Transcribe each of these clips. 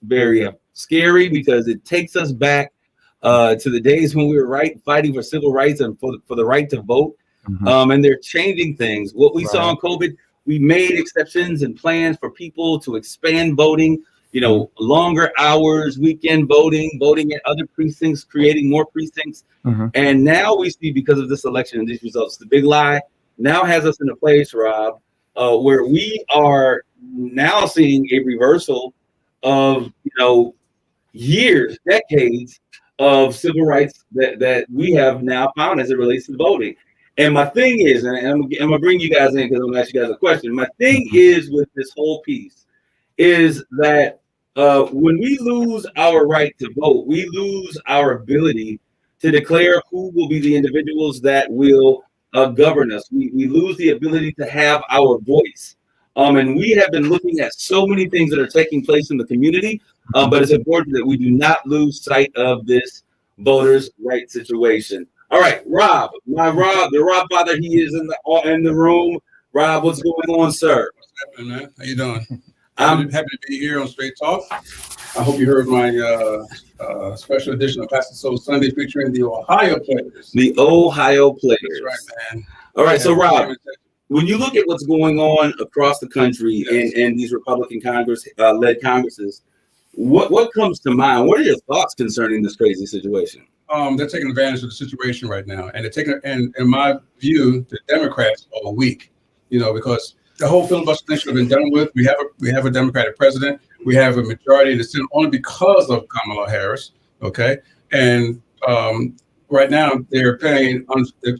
very scary because it takes us back to the days when we were fighting for civil rights and for the right to vote. And they're changing things. What we saw in COVID, we made exceptions and plans for people to expand voting, longer hours, weekend voting at other precincts, creating more precincts. And now we see, because of this election and these results, the big lie now has us in a place, Rob, where we are now seeing a reversal of, years, decades of civil rights that we have now found as it relates to voting. And my thing is, and I'm gonna bring you guys in because I'm gonna ask you guys a question. My thing is with this whole piece is that when we lose our right to vote, we lose our ability to declare who will be the individuals that will govern us. We lose the ability to have our voice. And we have been looking at so many things that are taking place in the community, but it's important that we do not lose sight of this voters' right situation. All right, Rob, the Rob father, he is in the room. Rob, what's going on, sir? What's happening, man? How you doing? I'm happy to be here on Straight Talk. I hope you heard my special edition of Pastor Soul Sunday featuring the Ohio players. The Ohio players. That's right, man. All right, so Rob, when you look at what's going on across the country and these Republican led Congresses, what comes to mind? What are your thoughts concerning this crazy situation? They're taking advantage of the situation right now, and they're taking. And in my view, the Democrats are weak. Because the whole filibuster thing should have been done with. We have a Democratic president. We have a majority in the Senate only because of Kamala Harris. Okay, and right now they're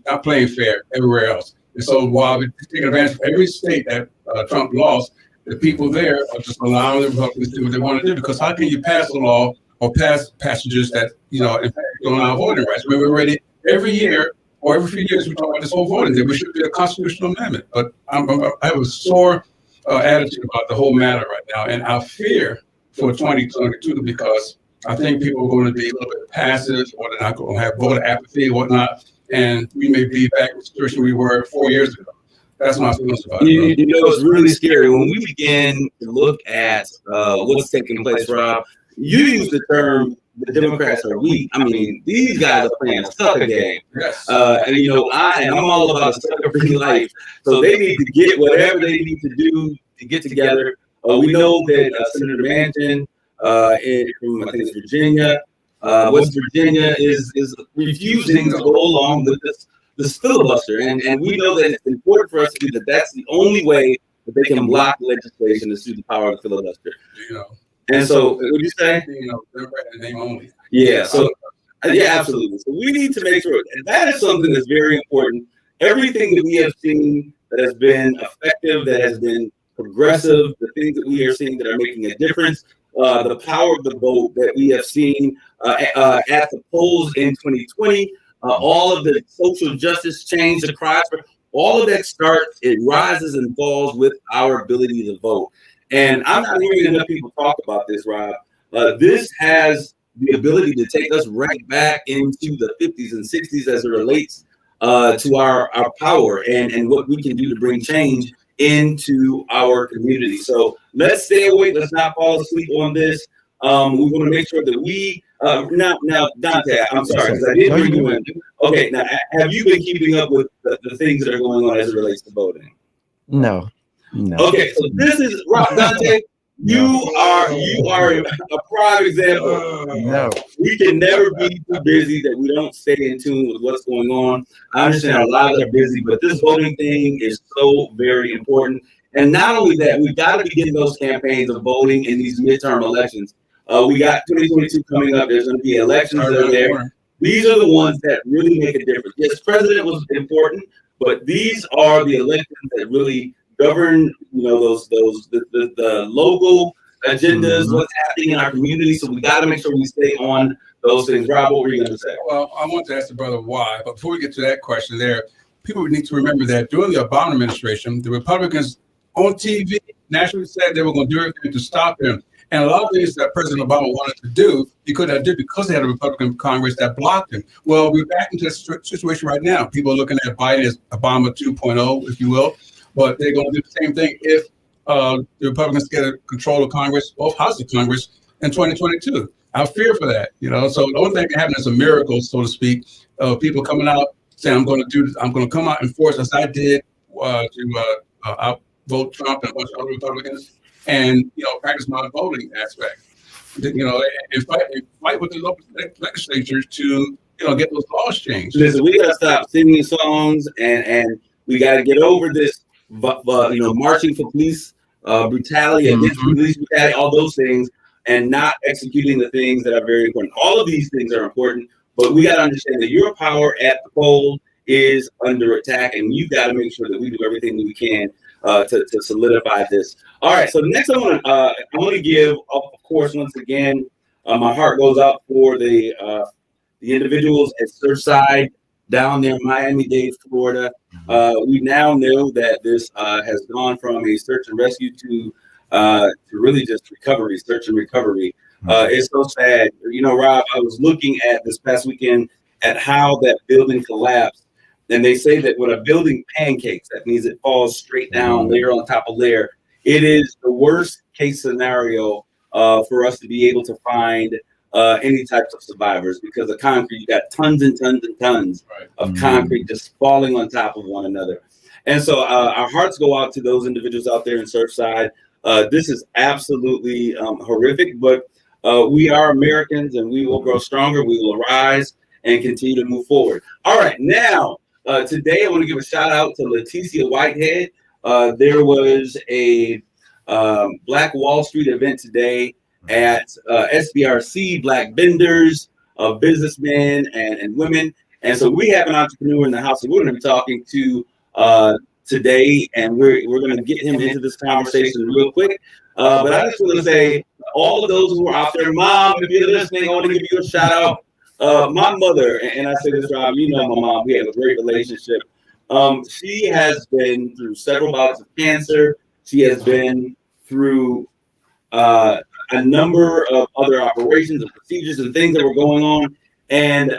not playing fair everywhere else. And so while they're taking advantage of every state that Trump lost, the people there are just allowing the Republicans to do what they want to do. Because how can you pass a law or pass passages that, impact on our voting rights? We're ready every year or every few years we talk about this whole voting thing. We should be a constitutional amendment. But I have a sore attitude about the whole matter right now. And I fear for 2022 because I think people are going to be a little bit passive or they're not going to have voter apathy and whatnot. And we may be back in the situation we were 4 years ago. That's my feelings about it. It's really scary when we begin to look at what's taking place, Rob. You use the term the Democrats are weak. I mean, these guys are playing a sucker game. Yes. I'm all about a sucker-free life. So they need to get whatever they need to do to get together. We know that Senator Manchin from I think it's Virginia, West Virginia, is refusing to go along with this filibuster, and we know that it's important for us to do that. That's the only way that they can block legislation is through the power of the filibuster. And so, what do you say? Democrat in name only. Yeah. So, yeah, absolutely. So we need to make sure, and that is something that's very important. Everything that we have seen that has been effective, that has been progressive, the things that we are seeing that are making a difference, the power of the vote that we have seen at the polls in 2020, all of the social justice change, the cries for all of that starts, it rises and falls with our ability to vote. And I'm not hearing enough people talk about this, Rob. This has the ability to take us right back into the 50s and 60s as it relates to our power and what we can do to bring change into our community. So let's stay awake. Let's not fall asleep on this. We want to make sure that we now Dante, I'm sorry, because I did bring you in. Okay, now have you been keeping up with the things that are going on as it relates to voting? No. Okay, so this is Dante. You are a prime example. No. We can never be too busy that we don't stay in tune with what's going on. I understand our lives are busy, but this voting thing is so very important. And not only that, we've got to be getting those campaigns of voting in these midterm elections. We got 2022 coming up. There's going to be elections that are there. These are the ones that really make a difference. Yes, president was important, but these are the elections that really govern, the local agendas, what's happening in our community. So we got to make sure we stay on those things. Rob, what were you going to say? Well, I want to ask the brother why, but before we get to that question there, people need to remember that during the Obama administration, the Republicans on TV nationally said they were going to do everything to stop him. And a lot of things that President Obama wanted to do, he could have did because they had a Republican Congress that blocked him. Well, we're back into this situation right now. People are looking at Biden as Obama 2.0, if you will. But they're going to do the same thing if the Republicans get control of Congress, both houses of Congress, in 2022. I fear for that, So the only thing that happened is a miracle, so to speak, of people coming out saying, I'm going to come out and force, as I did, to outvote Trump and a bunch of other Republicans, and practice my voting aspect. And fight with the local legislatures to get those laws changed. Listen, we gotta stop singing songs, and we gotta get over this, marching for police brutality, against police brutality, all those things, and not executing the things that are very important. All of these things are important, but we gotta understand that your power at the poll is under attack, and you got to make sure that we do everything that we can to solidify this. All right, so next I want to give, of course, once again, my heart goes out for the individuals at Surfside down there in Miami-Dade, Florida. We now know that this has gone from a search and rescue to really just recovery, search and recovery. It's so sad. Rob, I was looking at this past weekend at how that building collapsed. And they say that when a building pancakes, that means it falls straight down, layer on top of layer. It is the worst case scenario for us to be able to find any types of survivors, because the concrete, you got tons and tons and tons of concrete just falling on top of one another. And so our hearts go out to those individuals out there in Surfside. This is absolutely horrific, but we are Americans, and we will grow stronger. We will rise and continue to move forward. All right, now, today I want to give a shout out to Leticia Whitehead. There was a Black Wall Street event today at SBRC, Black vendors, businessmen and women. And so we have an entrepreneur in the house that we're going to be talking to today, and we're going to get him into this conversation real quick. But I just want to say, all of those who are out there, Mom, if you're listening, I want to give you a shout out. My mother, and I say this, Rob, my mom, we have a great relationship. She has been through several bouts of cancer. She has been through a number of other operations and procedures and things that were going on. And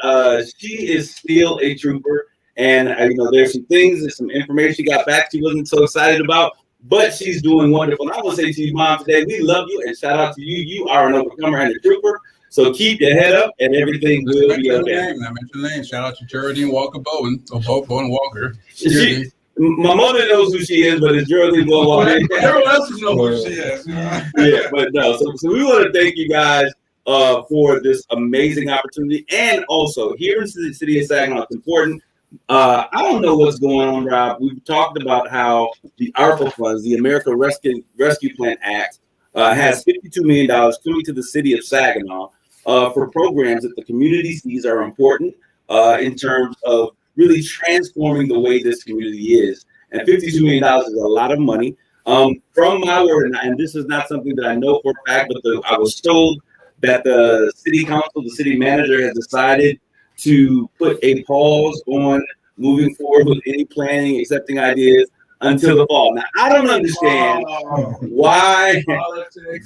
she is still a trooper. And, there's some things and some information she got back she wasn't so excited about, but she's doing wonderful. And I want to say to you, Mom, today, we love you, and shout out to you. You are an overcomer and a trooper. So keep your head up, and everything will be okay. I mentioned the name. Shout out to Geraldine Walker Bowen, or Bowen Walker. My mother knows who she is, but it's Geraldine Bowen Walker. Everyone else knows who she is. Yeah, but no. So we want to thank you guys for this amazing opportunity, and also here in the city of Saginaw, it's important. I don't know what's going on, Rob. We've talked about how the ARPA funds, the American Rescue Plan Act, has $52 million coming to the city of Saginaw for programs that the community sees are important in terms of really transforming the way this community is. And $52 million is a lot of money. From my word, and this is not something that I know for a fact, but I was told that the city council, the city manager, has decided to put a pause on moving forward with any planning, accepting ideas until the fall. Now, I don't understand why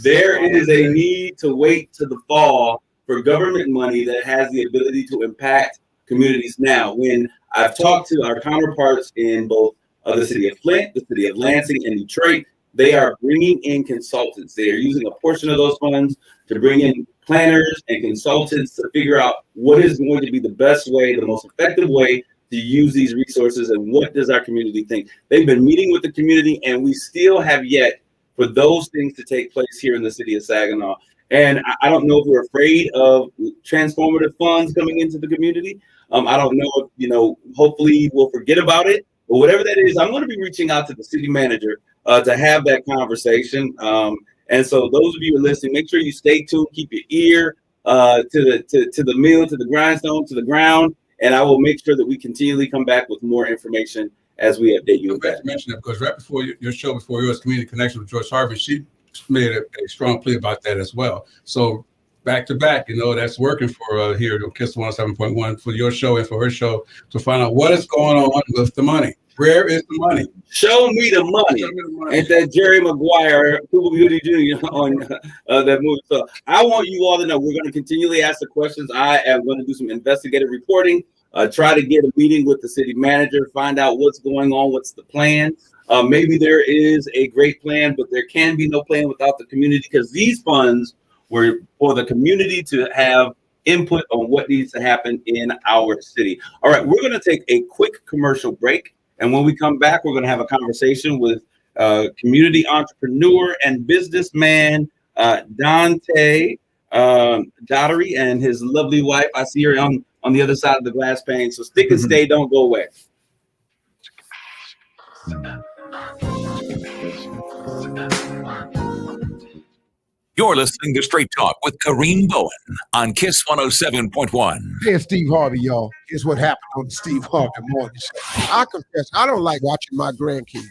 there is a need to wait to the fall for government money that has the ability to impact communities now. When I've talked to our counterparts in both the city of Flint, the city of Lansing, and Detroit, they are bringing in consultants. They are using a portion of those funds to bring in planners and consultants to figure out what is going to be the best way, the most effective way to use these resources, and what does our community think. They've been meeting with the community, and we still have yet for those things to take place here in the city of Saginaw. And I don't know if we're afraid of transformative funds coming into the community. I don't know if, hopefully we'll forget about it, but whatever that is, I'm going to be reaching out to the city manager to have that conversation. And so those of you who are listening, make sure you stay tuned, keep your ear to the mill, to the grindstone, to the ground, and I will make sure that we continually come back with more information as we update you. I'm glad to mention that, because right before your show, before yours, Community Connection with Joyce Harvey, she made a strong plea about that as well. So back to back, that's working for here at KISS 107.1 for your show and for her show to find out what is going on with the money. Where is the money? Show me the money. And that Jerry Maguire, Cuba Beauty Jr. on that movie. So I want you all to know we're going to continually ask the questions. I am going to do some investigative reporting, try to get a meeting with the city manager, find out what's going on, what's the plan. Maybe there is a great plan, but there can be no plan without the community, because these funds We're for the community to have input on what needs to happen in our city. All right, we're going to take a quick commercial break. And when we come back, we're going to have a conversation with community entrepreneur and businessman Dante Daughtery and his lovely wife. I see her on the other side of the glass pane. So stick and stay. Don't go away. You're listening to Straight Talk with Kareem Bowen on KISS 107.1. Hey, it's Steve Harvey, y'all. Here's what happened on the Steve Harvey Morning Show. I confess, I don't like watching my grandkids.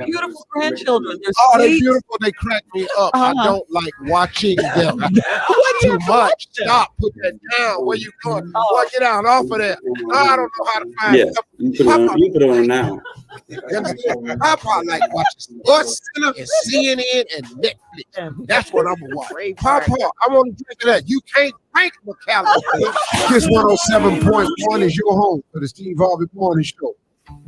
Beautiful grandchildren. They're beautiful. They crack me up. I don't like watching them. Too much. Stop. Put that down. Where you going? Get out off of that. I don't know how to find it. You put it on now. I probably like watching Sports Center and CNN and Netflix. That's what I'm gonna watch. Papa, I want to drink of that. You can't drink McAllen. KISS 107.1 is your home for the Steve Harvey Morning Show.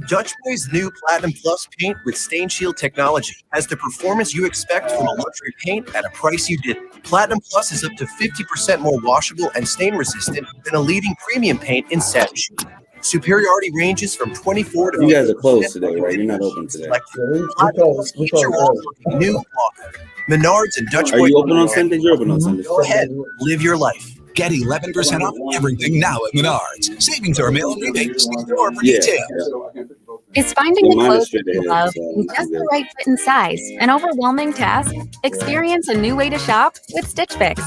Dutch Boy's new Platinum Plus paint with Stain Shield technology has the performance you expect from a luxury paint at a price you didn't. Platinum Plus is up to 50% more washable and stain resistant than a leading premium paint in satin sheen. Superiority ranges from 24 to. You guys are closed today, right? You're not open today. Platinum Plus keeps your walls looking new. Menards and Dutch Boy. Are you open on Sundays? You're open on Sundays. Go ahead, live your life. Get 11% off everything now at Menards. Savings are mail and rebates. For details. Is finding the clothes that you love in just the right fit and size an overwhelming task? Experience a new way to shop with Stitch Fix.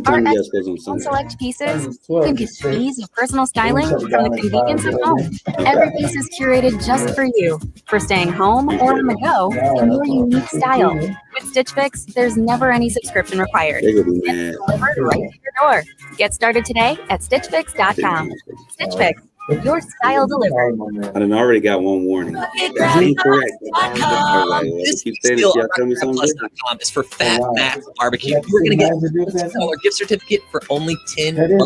Our experts on select pieces can get the ease of personal styling from the convenience of home. Every piece is curated just for you, for staying home or on the go in your unique style. With Stitch Fix, there's never any subscription required. It's delivered right to your door. Get started today at StitchFix.com. Stitch Fix. Your style delivered. I done already got one warning. That's incorrect. This Plus.com is for Fat Matt Barbecue. You're going to get a $6 gift certificate for only $10. You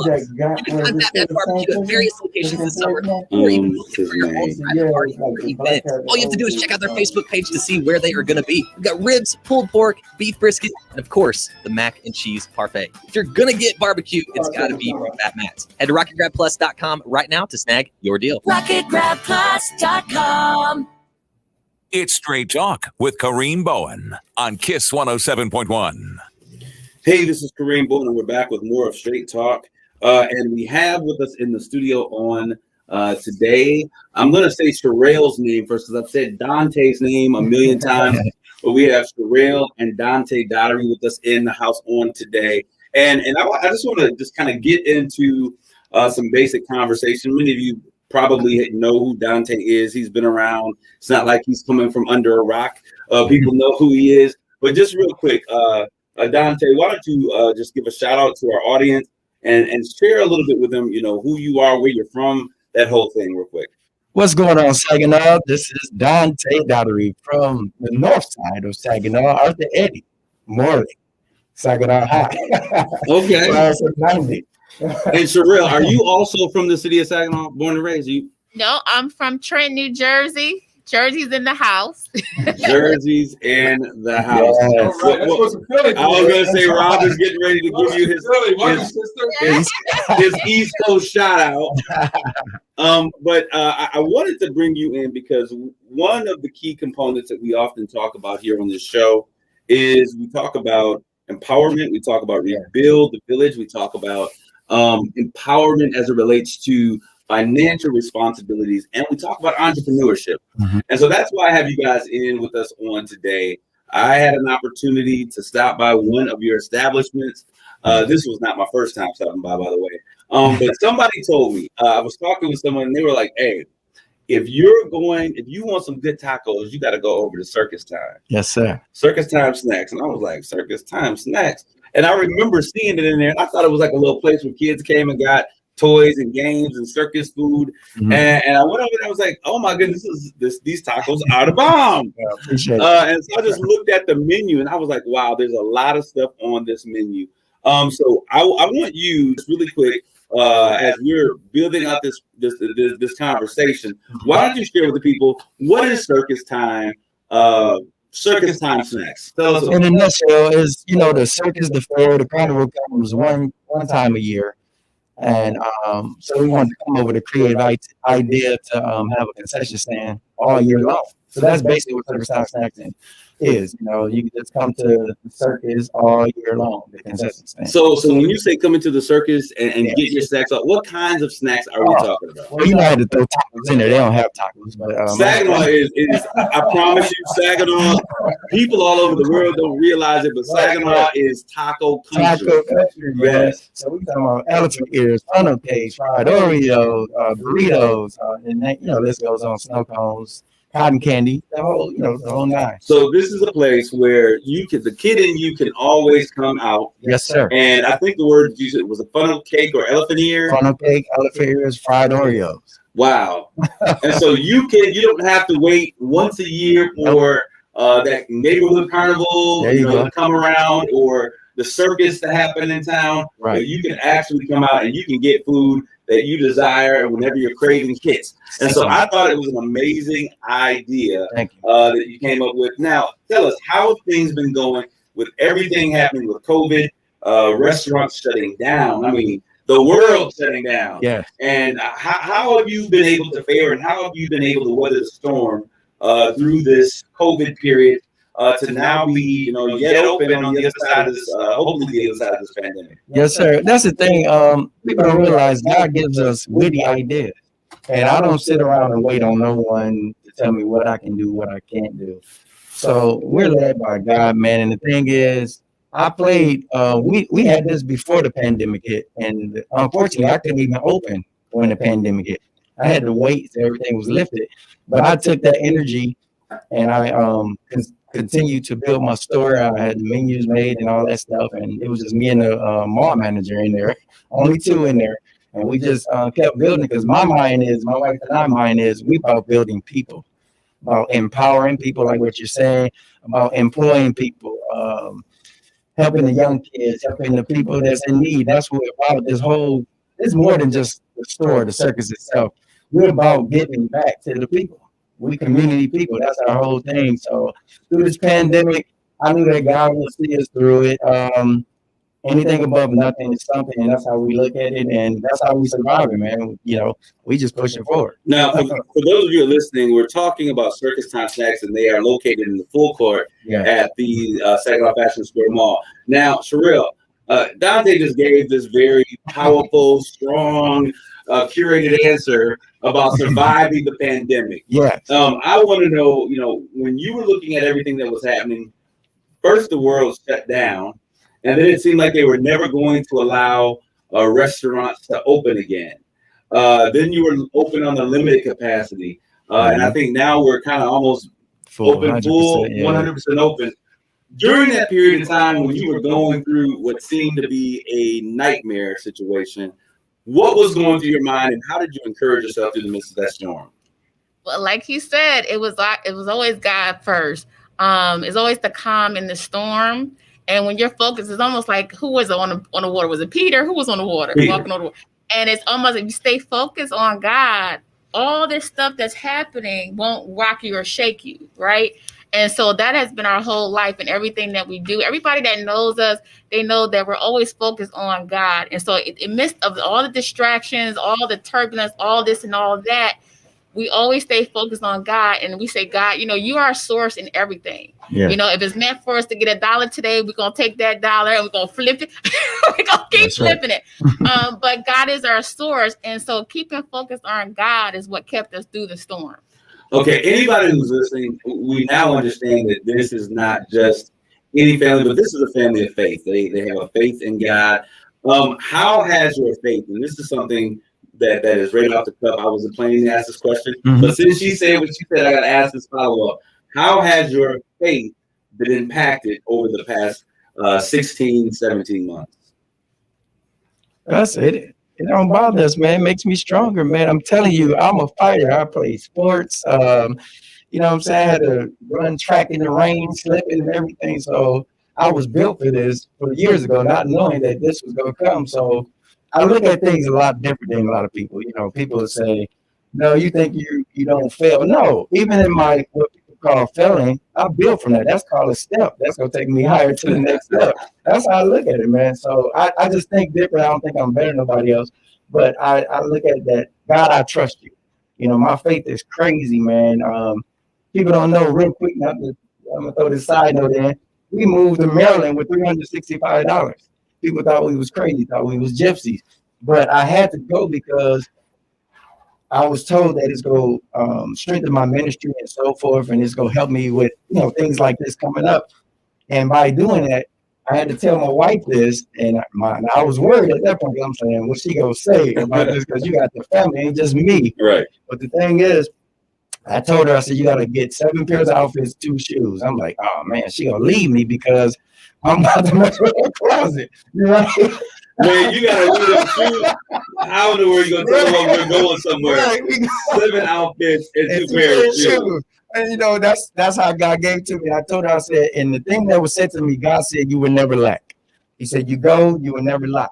can find Fat Matt Barbecue at various locations this summer. Or even for your own private party or event. All you have to do is check out their Facebook page to see where they are going to be. We've got ribs, pulled pork, beef brisket, and of course, the mac and cheese parfait. If you're going to get barbecue, it's got to be from Fat Matt's. Head to RocketGrabPlus.com right now to snag your deal. RocketGrabPlus.com. It's Straight Talk with Kareem Bowen on KISS 107.1. Hey, this is Kareem Bowen, and we're back with more of Straight Talk. And we have with us in the studio on today, I'm going to say Sherelle's name first, because I've said Dante's name a million times, but we have Sherelle and Dante Daughtery with us in the house on today. And I just want to just kind of get into some basic conversation. Many of you probably know who Dante is. He's been around. It's not like he's coming from under a rock. People know who he is. But just real quick, Dante, why don't you just give a shout out to our audience and share a little bit with them, you know, who you are, where you're from, that whole thing real quick. What's going on, Saginaw? This is Dante Daughtery from the north side of Saginaw, Arthur Eddy, Morley, Saginaw High. Okay. And Sherelle, are you also from the city of Saginaw, born and raised? No, I'm from Trenton, New Jersey. Jersey's in the house. Jersey's in the house. Yes. I was going to say Rob is getting ready to give you his East Coast shout out. But I wanted to bring you in because one of the key components that we often talk about here on this show is we talk about empowerment. We talk about rebuild the village. We talk about empowerment as it relates to financial responsibilities, and we talk about entrepreneurship. And so that's why I have you guys in with us on today. I had an opportunity to stop by one of your establishments. This was not my first time stopping by the way. But somebody told me, I was talking with someone and they were like, hey, if you want some good tacos, you got to go over to Circus Time. Yes, sir. Circus Time Snacks. And I was like, Circus Time Snacks. And I remember seeing it in there. I thought it was like a little place where kids came and got toys and games and circus food. And I went over there and I was like, oh my goodness, these tacos are the bomb. Yeah, appreciate it. And so I just looked at the menu and I was like, wow, there's a lot of stuff on this menu. So I want you just really quick, as we're building out this conversation, why don't you share with the people, what is Circus Time? circus time snacks. Tell us. In a nutshell, is the circus, the fair, the carnival comes one time a year, and so we wanted to come up with a creative idea to have a concession stand all year long. So that's basically what circus time snacks is. You can just come to the circus all year long, the concession stand. So when you say come into the circus and get your snacks up, what kinds of snacks are we talking about? Well, I had to throw tacos in there. They don't have tacos, but Saginaw is I promise you, Saginaw, people all over the world don't realize it, but Saginaw is taco country. Taco country, yes. So we talking about elephant ears, funnel cakes, fried Oreos, burritos, and list goes on, snow cones, cotton candy, the whole nine. So this is a place where the kid in you can always come out. Yes, sir. And I think the word you said was a funnel cake or elephant ear. Funnel cake, elephant ears, fried Oreos. Wow. And so you don't have to wait once a year for that neighborhood carnival to come around or the circus to happen in town. Right. But you can actually come out and you can get food that you desire whenever you're craving hits. And so I thought it was an amazing idea that you came up with. Now, tell us, how have things been going with everything happening with COVID, restaurants shutting down? I mean, the world shutting down. Yeah. And how have you been able to fare, and how have you been able to weather the storm through this COVID period to now be, yet open on the other side of this, hopefully the other side of this pandemic? Yes, sir. That's the thing. People don't realize God gives us witty ideas, and I don't sit around and wait on no one to tell me what I can do, what I can't do. So we're led by God, man. And the thing is, I played. We had this before the pandemic hit, and unfortunately, I couldn't even open when the pandemic hit. I had to wait till everything was lifted. But I took that energy, and I continued to build my store. I had the menus made and all that stuff, and it was just me and the mall manager in there, only two in there, and we just kept building. Because my wife and I mind is we about building people, about empowering people, like what you're saying, about employing people, helping the young kids, helping the people that's in need. That's what about this whole. It's more than just the store, the circus itself. We're about giving back to the people. We community people. That's our whole thing. So through this pandemic, I knew that God would see us through it. Anything above nothing is something, and that's how we look at it, and that's how we survive it, man. We just pushing forward. Now, for those of you who are listening, we're talking about Circus Time Snacks, and they are located in the full court at the Saginaw Fashion Square Mall. Now, Sherelle, Dante just gave this very powerful, strong, curated answer about surviving the pandemic. Yeah. I want to know, when you were looking at everything that was happening, first the world shut down, and then it seemed like they were never going to allow restaurants to open again. Then you were open on a limited capacity, and I think now we're kind of almost open, 100% open. During that period of time when you were going through what seemed to be a nightmare situation, what was going through your mind, and how did you encourage yourself through the midst of that storm? Well, like you said, it was always God first. It's always the calm in the storm. And when you're focused, it's almost like, who was on the water? Was it Peter? Who was on the water? Peter. Walking on the water. And it's almost, if you stay focused on God, all this stuff that's happening won't rock you or shake you, right? And so that has been our whole life and everything that we do. Everybody that knows us, they know that we're always focused on God. And so in midst of all the distractions, all the turbulence, all this and all that, we always stay focused on God. And we say, God, you are our source in everything. Yeah. If it's meant for us to get $1 today, we're going to take that dollar and we're going to flip it. We're going to keep flipping it. But God is our source. And so keeping focused on God is what kept us through the storm. Okay, anybody who's listening, we now understand that this is not just any family, but this is a family of faith. They have a faith in God. How has your faith, and this is something that is right off the cuff, I wasn't planning to ask this question, but since she said what she said, I got to ask this follow-up. How has your faith been impacted over the past 16, 17 months? That's it. It don't bother us, man. It makes me stronger, man. I'm telling you, I'm a fighter. I play sports. You know what I'm saying? I had to run track in the rain, slipping and everything. So I was built for this years ago, not knowing that this was going to come. So I look at things a lot different than a lot of people. People say, no, you think you don't fail. No, even in what people called failing, I build from that. That's called a step. That's gonna take me higher to the next step. That's how I look at it, man. So I just think different. I don't think I'm better than nobody else, but I look at that. God, I trust you. You know, my faith is crazy, man. People don't know real quick. I'm gonna throw this side note in. We moved to Maryland with $365. People thought we was crazy, thought we was gypsies, but I had to go because I was told that it's going to strengthen my ministry and so forth, and it's going to help me with, things like this coming up. And by doing that, I had to tell my wife this, and I was worried at that point. I'm saying, what's she going to say about this? Because you got the family, ain't just me. Right. But the thing is, I told her, I said, you got to get 7 pairs of outfits, 2 shoes. I'm like, oh, man, she going to leave me because I'm about to mess with her closet. You know? Man, you gotta leave them shoes. I don't know where you're gonna tell them we're going somewhere. Right. 7 outfits and 2 pairs of shoes. And that's how God gave to me. I told her, I said, and the thing that was said to me, God said, you will never lack. He said, you go, you will never lack.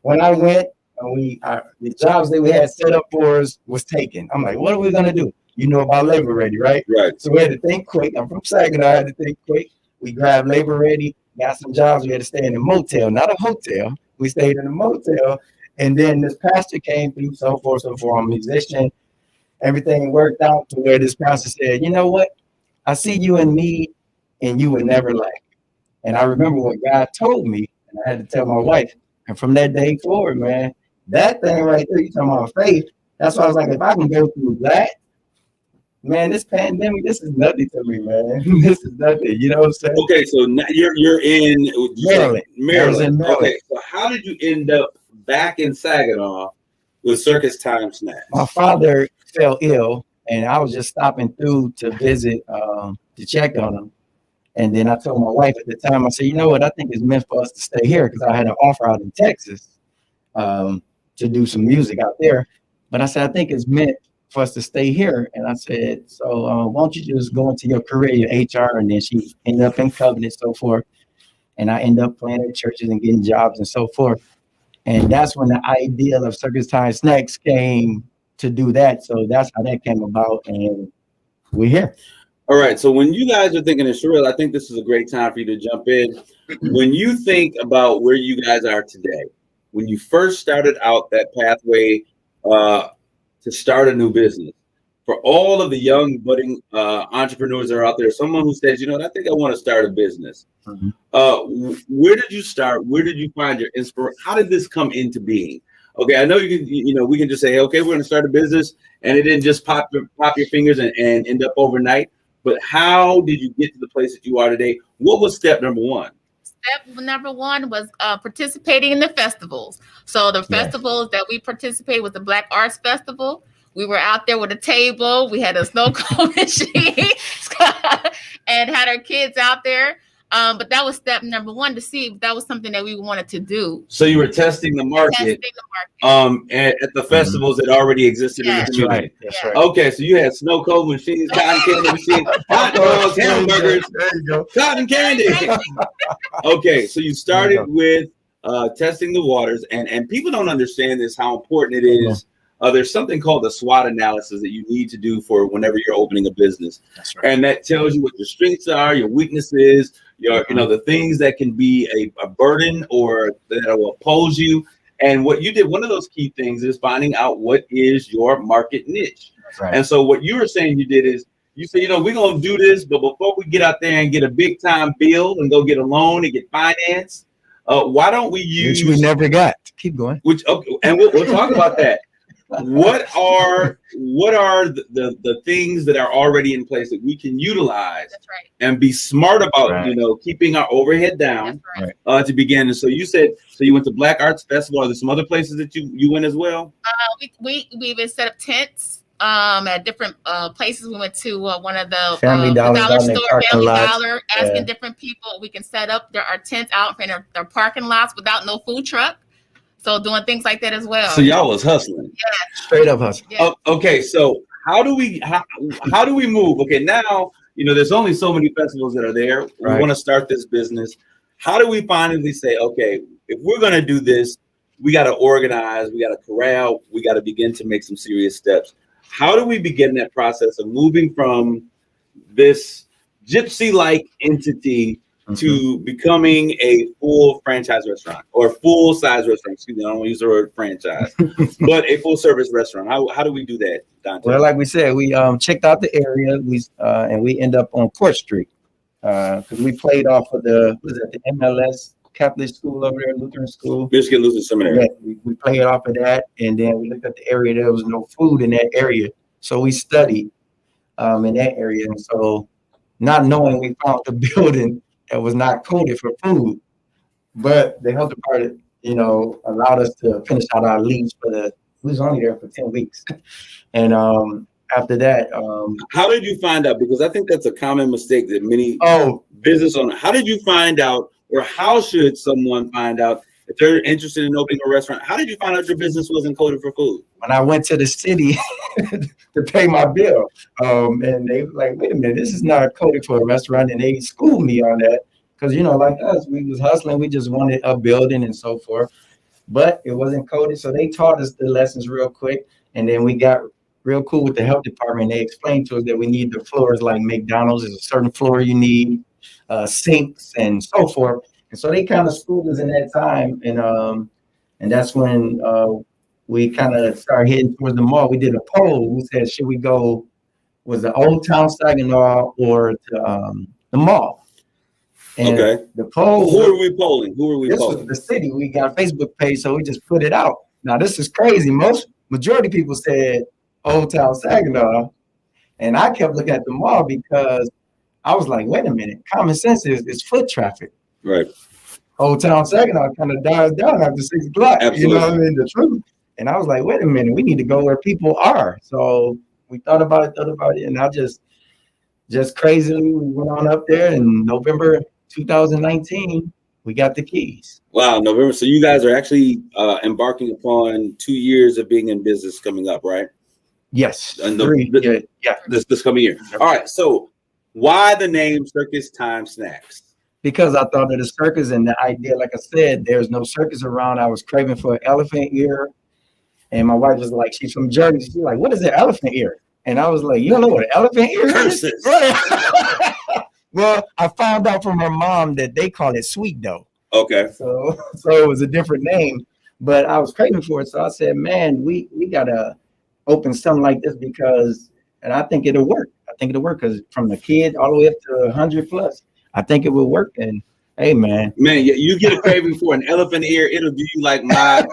When I went, the jobs that we had set up for us was taken. I'm like, what are we gonna do? You know about Labor Ready, right? Right. So we had to think quick. I'm from Saginaw. I had to think quick. We grabbed Labor Ready, got some jobs. We had to stay in a motel, not a hotel. We stayed in a motel, and then this pastor came through, so forth. I'm a musician. Everything worked out to where this pastor said, you know what? I see you in me, and you would never lack. And I remember what God told me, and I had to tell my wife. And from that day forward, man, that thing right there, you talking about faith. That's why I was like, if I can go through that, man, this pandemic, this is nothing to me, man. This is nothing. You know what I'm saying? Okay, so now you're in Maryland. Maryland. Okay, so how did you end up back in Saginaw with Circus Time Snacks? My father fell ill, and I was just stopping through to visit to check on him. And then I told my wife at the time, I said, you know what? I think it's meant for us to stay here because I had an offer out in Texas to do some music out there. But I said, I think it's meant for us to stay here. And I said, so why don't you just go into your career, your HR? And then she ended up in Covenant, so forth. And I ended up playing at churches and getting jobs and so forth. And that's when the idea of Circus Time Snacks came to do that. So that's how that came about. And we're here. All right. So when you guys are thinking of Sherrill, I think this is a great time for you to jump in. When you think about where you guys are today, when you first started out that pathway to start a new business, for all of the young budding entrepreneurs that are out there, someone who says, you know, I think I want to start a business. Mm-hmm. Where did you start? Where did you find your inspiration? How did this come into being? Okay, I know we can just say, okay, we're going to start a business, and it didn't just pop your fingers and end up overnight. But how did you get to the place that you are today? What was step number one? Step number one was participating in the festivals. So the festivals that we participated with, the Black Arts Festival, we were out there with a table. We had a snow cone machine and had our kids out there. But that was step number one, to see if that was something that we wanted to do. So you were testing the market, at the festivals that already existed in the community. That's right. Okay, so you had snow cone machines, cotton candy machines, hot dogs, hamburgers, cotton candy. Okay, so you started with testing the waters, and people don't understand this, how important it is. There's something called the SWOT analysis that you need to do for whenever you're opening a business. That's right. And that tells you what your strengths are, your weaknesses, the things that can be a burden or that will oppose you. And what you did, one of those key things is finding out what is your market niche. Right. And so what you were saying you did is you said, we're going to do this, but before we get out there and get a big time bill and go get a loan and get financed, why don't we use... Which we never got. Keep going. And we'll talk about that. What are the things that are already in place that we can utilize and be smart about, keeping our overhead down to begin? And so you said, you went to Black Arts Festival. Are there some other places that you went as well? We even set up tents at different places. We went to one of the Family Dollar store, Family Dollar, asking different people we can set up our tents out in their parking lots without no food truck. So doing things like that as well. So y'all was hustling. Yeah. Straight up hustling. Yeah. Okay, so how do we move? Okay, now there's only so many festivals that are there. We want to start this business. How do we finally say, okay, if we're gonna do this, we got to organize, we got to corral, we got to begin to make some serious steps. How do we begin that process of moving from this gypsy-like entity to becoming a full franchise restaurant or full-size restaurant. Excuse me, I don't want to use the word franchise, but a full-service restaurant. How do we do that, Dante? Well, like we said, we checked out the area. And we end up on Court Street because we played off of the MLS Catholic school over there, Lutheran school, Michigan Lutheran Seminary. Yeah, we played off of that, and then we looked at the area. There was no food in that area, so we studied in that area. And so, not knowing, we found the building that was not coded for food, but the health department, allowed us to finish out our lease we was only there for 10 weeks, and after that, how did you find out? Because I think that's a common mistake that many business owners. How did you find out? Or how should someone find out if they're interested in opening a restaurant? How did you find out your business wasn't coded for food? When I went to the city to pay my bill, and they were like, wait a minute, this is not coded for a restaurant. And they schooled me on that because, like us, we was hustling. We just wanted a building and so forth, but it wasn't coded. So they taught us the lessons real quick. And then we got real cool with the health department. They explained to us that we need the floors like McDonald's. There's a certain floor you need. Sinks and so forth, and so they kind of schooled us in that time, and that's when we kind of started heading towards the mall. We did a poll. We said, should we go? Was the Old Town Saginaw or to the mall? And the poll. Who are we polling? This was the city. We got a Facebook page, so we just put it out. Now this is crazy. Majority people said Old Town Saginaw, and I kept looking at the mall because I was like, wait a minute, common sense is foot traffic. Right. Old Town Saginaw kind of dies down after 6 o'clock. Absolutely. You know what I mean? The truth. And I was like, wait a minute, we need to go where people are. So we thought about it, and I just crazily, we went on up there in November 2019, we got the keys. Wow, November. So you guys are actually embarking upon 2 years of being in business coming up, right? Yes. This coming year. All right, so why the name Circus Time Snacks? Because I thought of the circus and the idea, like I said, there's no circus around. I was craving for an elephant ear. And my wife was like, she's from Jersey. She's like, what is an elephant ear? And I was like, you don't know what an elephant ear is? Right. Well, I found out from her mom that they call it sweet dough. Okay. So it was a different name, but I was craving for it. So I said, man, we got to open something like this and I think it'll work. Because from the kid all the way up to 100 plus, I think it will work. And hey, man, you get a craving for an elephant ear, it'll do you like my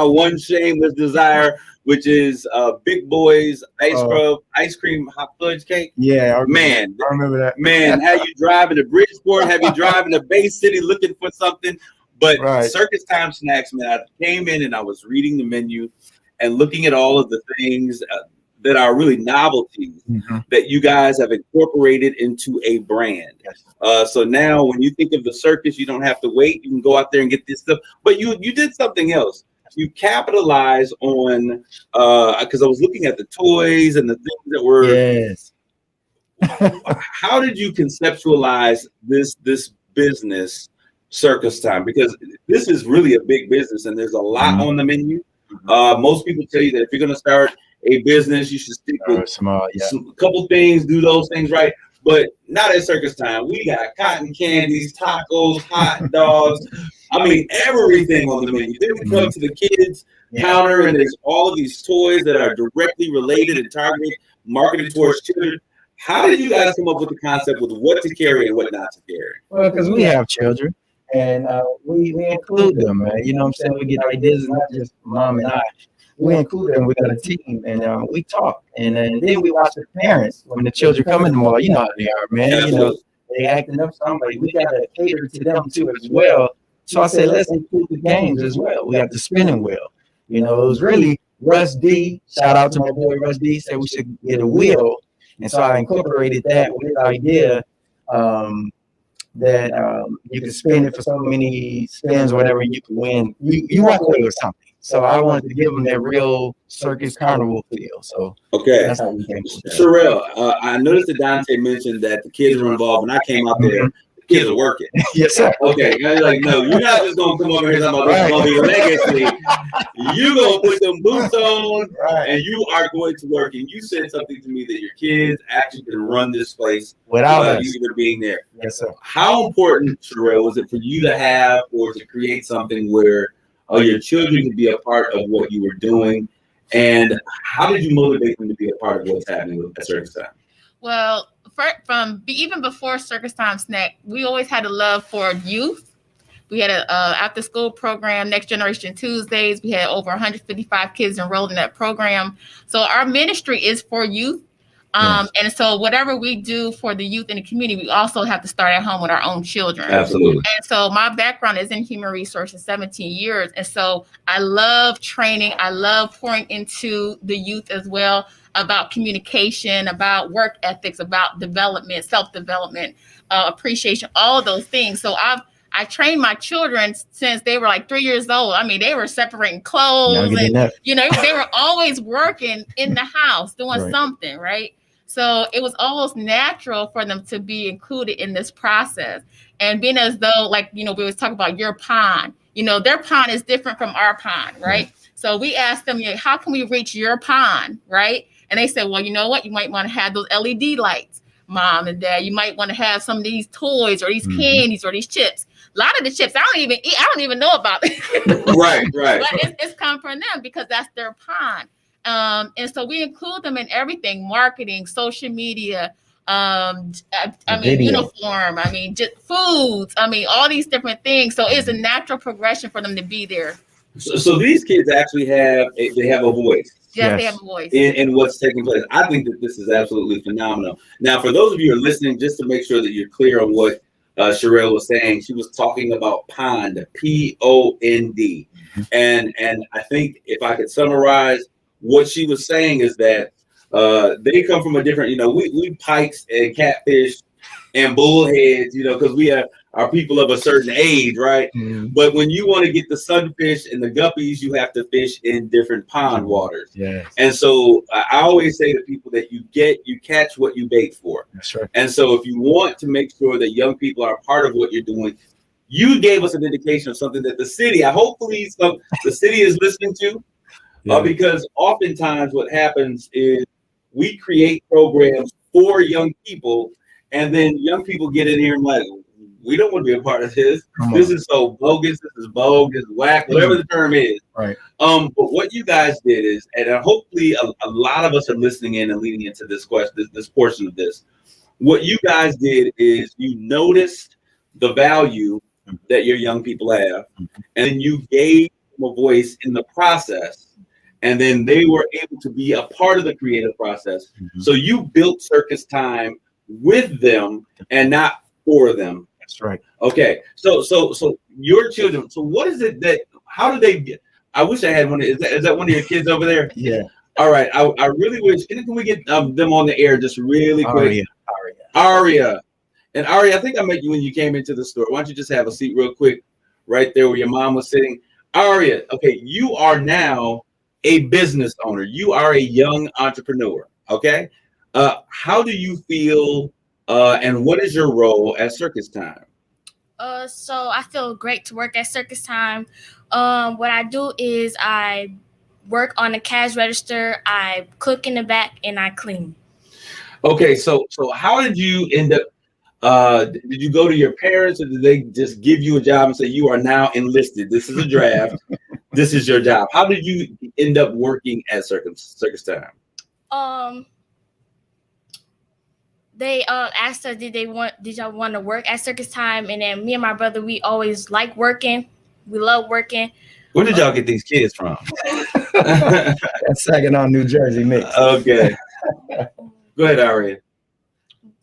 one shameless desire, which is Big Boy's ice cream hot fudge cake. Yeah, I remember that. Man, have you driving to Bridgeport? Have you driving to Bay City looking for something? But Circus Time Snacks, man, I came in and I was reading the menu and looking at all of the things that are really novelties that you guys have incorporated into a brand. Yes. So now when you think of the circus, you don't have to wait. You can go out there and get this stuff. But you did something else. You capitalize on, because I was looking at the toys and the things that were. Yes. How did you conceptualize this business, Circus Time? Because this is really a big business and there's a lot on the menu. Most people tell you that if you're going to start a business, you should stick with a couple things, do those things right. But not at Circus Time. We got cotton candies, tacos, hot dogs. I mean, everything on the menu. Then we come to the kids counter, and there's all of these toys that are directly related and targeted, marketed towards children. How did you guys come up with the concept with what to carry and what not to carry? Well, because we have children, and we include them, man. You know what I'm saying? We get ideas, not just mom and I. We include them. We got a team, and we talk, and then we watch the parents when the children come in the mall. You know how they are, man. Absolutely. You know, they acting up somebody. We got to cater to them too as well. So I said, let's include the games as well. We got the spinning wheel. You know, it was really Russ D. Shout out to my boy Russ D. Said we should get a wheel, and so I incorporated that with the idea that you can spin it for so many spins, whatever, you can win. You walk away with something. So I wanted to give them that real circus carnival feel. So that's how we came up with that. Sherelle, I noticed that Dante mentioned that the kids were involved. When I came out there, the kids are working. Yes, sir. Okay, you're like, no, you're not just gonna come over here talking about this is gonna be legacy. You're gonna put them boots on, and you are going to work. And you said something to me that your kids actually can run this place without you even being there. Yes, sir. How important, Sherelle, was it for you to have or to create something where your children could be a part of what you were doing? And how did you motivate them to be a part of what's happening at Circus Time? Well, from even before Circus Time Snack, we always had a love for youth. We had a after school program, Next Generation Tuesdays. We had over 155 kids enrolled in that program. So our ministry is for youth. And so whatever we do for the youth in the community, we also have to start at home with our own children. Absolutely. And so my background is in human resources, 17 years. And so I love training. I love pouring into the youth as well about communication, about work ethics, about development, self-development, appreciation, all those things. So I trained my children since they were like 3 years old. I mean, they were separating clothes and, you know, they were always working in the house doing something, right? So it was almost natural for them to be included in this process. And being as though, like, you know, we always talk about your pond, you know, their pond is different from our pond, right? So we asked them, how can we reach your pond, right? And they said, well, you know what? You might want to have those LED lights, Mom and Dad. You might want to have some of these toys or these candies or these chips. A lot of the chips I don't even eat. I don't even know about it. Right. But it's come from them because that's their pond. And so we include them in everything: marketing, social media, uniform, just foods, all these different things. So it's a natural progression for them to be there. So these kids actually have a voice. Yes, they have a voice in what's taking place. I think that this is absolutely phenomenal. Now, for those of you who are listening, just to make sure that you're clear on what Sherelle was saying, she was talking about pond, P-O-N-D. And I think if I could summarize what she was saying is that they come from a different, we pikes and catfish and bullheads, because we are people of a certain age, right? But when you want to get the sunfish and the guppies, you have to fish in different pond waters. And so I always say to people that you catch what you bait for. That's right. And so if you want to make sure that young people are part of what you're doing, you gave us an indication of something that the city is listening to. Because oftentimes what happens is we create programs for young people, and then young people get in here and like, we don't want to be a part of this. This is so bogus. This is bogus, whack, whatever the term is. Right. But what you guys did is, and hopefully a lot of us are listening in and leading into this question, this portion of this. What you guys did is you noticed the value that your young people have, and then you gave them a voice in the process. And then they were able to be a part of the creative process. So you built Circus Time with them and not for them. That's right. Okay. So your children. So what is it that? How do they get? I wish I had one. Is that one of your kids over there? Yeah. All right. I really wish. Can we get them on the air just really quick? Aria. And Aria, I think I met you when you came into the store. Why don't you just have a seat real quick, right there where your mom was sitting? Aria. Okay. You are now a business owner. You are a young entrepreneur. Okay. How do you feel and what is your role at Circus Time? So I feel great to work at Circus Time. What I do is I work on the cash register, I cook in the back, and I clean. Okay, so how did you end up did you go to your parents, or did they just give you a job and say you are now enlisted? This is a draft. This is your job. How did you end up working at Circus Time? They asked us, did y'all want to work at Circus Time? And then me and my brother, we always like working. We love working. Where did y'all get these kids from? That's Saginaw, New Jersey mix. Okay. Go ahead, Aria.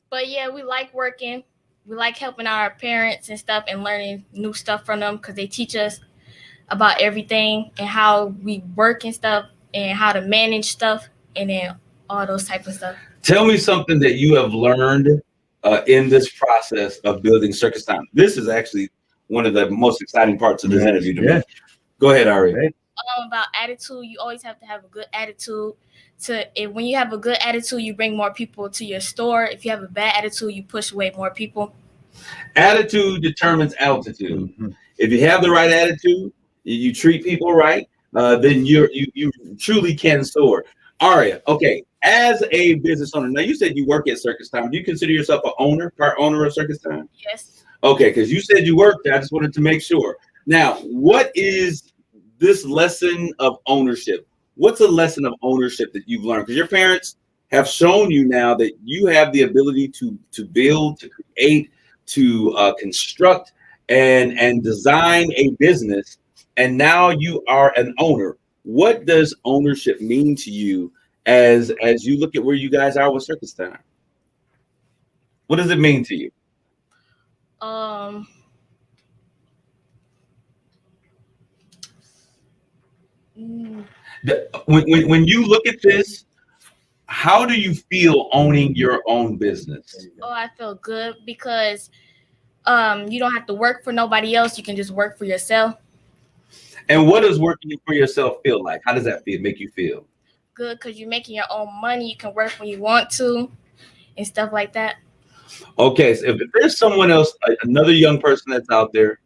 But yeah, we like working. We like helping our parents and stuff and learning new stuff from them because they teach us about everything and how we work and stuff and how to manage stuff and then all those type of stuff. Tell me something that you have learned in this process of building Circus Time. This is actually one of the most exciting parts of this interview to me. Go ahead, Aria. About attitude, you always have to have a good attitude. When you have a good attitude, you bring more people to your store. If you have a bad attitude, you push away more people. Attitude determines altitude. If you have the right attitude, you treat people right, then you truly can soar. Aria, okay, as a business owner, now you said you work at Circus Time. Do you consider yourself an owner, part owner of Circus Time? Yes. Okay, because you said you worked there. I just wanted to make sure. Now, what is this lesson of ownership? What's a lesson of ownership that you've learned? Because your parents have shown you now that you have the ability to build, to create, to construct and design a business, and now you are an owner. What does ownership mean to you as you look at where you guys are with Circus Time? What does it mean to you? When you look at this, how do you feel owning your own business? Oh, I feel good because you don't have to work for nobody else. You can just work for yourself. And what does working for yourself feel like? How does that make you feel? Good, because you're making your own money. You can work when you want to and stuff like that. Okay, so if there's someone else, another young person that's out there,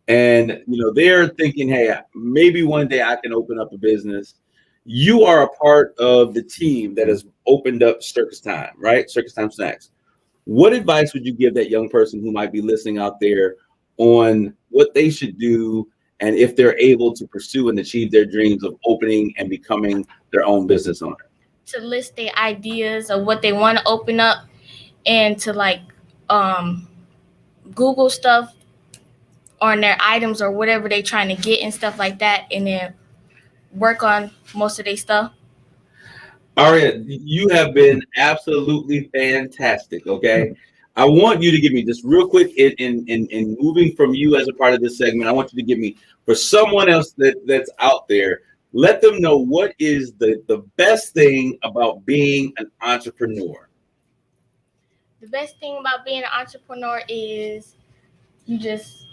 and they're thinking, hey, maybe one day I can open up a business. You are a part of the team that has opened up Circus Time, right? Circus Time Snacks. What advice would you give that young person who might be listening out there on what they should do, and if they're able to pursue and achieve their dreams of opening and becoming their own business owner? To list their ideas of what they want to open up, and to Google stuff on their items or whatever they're trying to get and stuff like that, and then work on most of their stuff. Aria, you have been absolutely fantastic. Okay, I want you to give me just real quick in moving from you as a part of this segment. I want you to give me, for someone else that's out there, let them know what is the best thing about being an entrepreneur. The best thing about being an entrepreneur is you just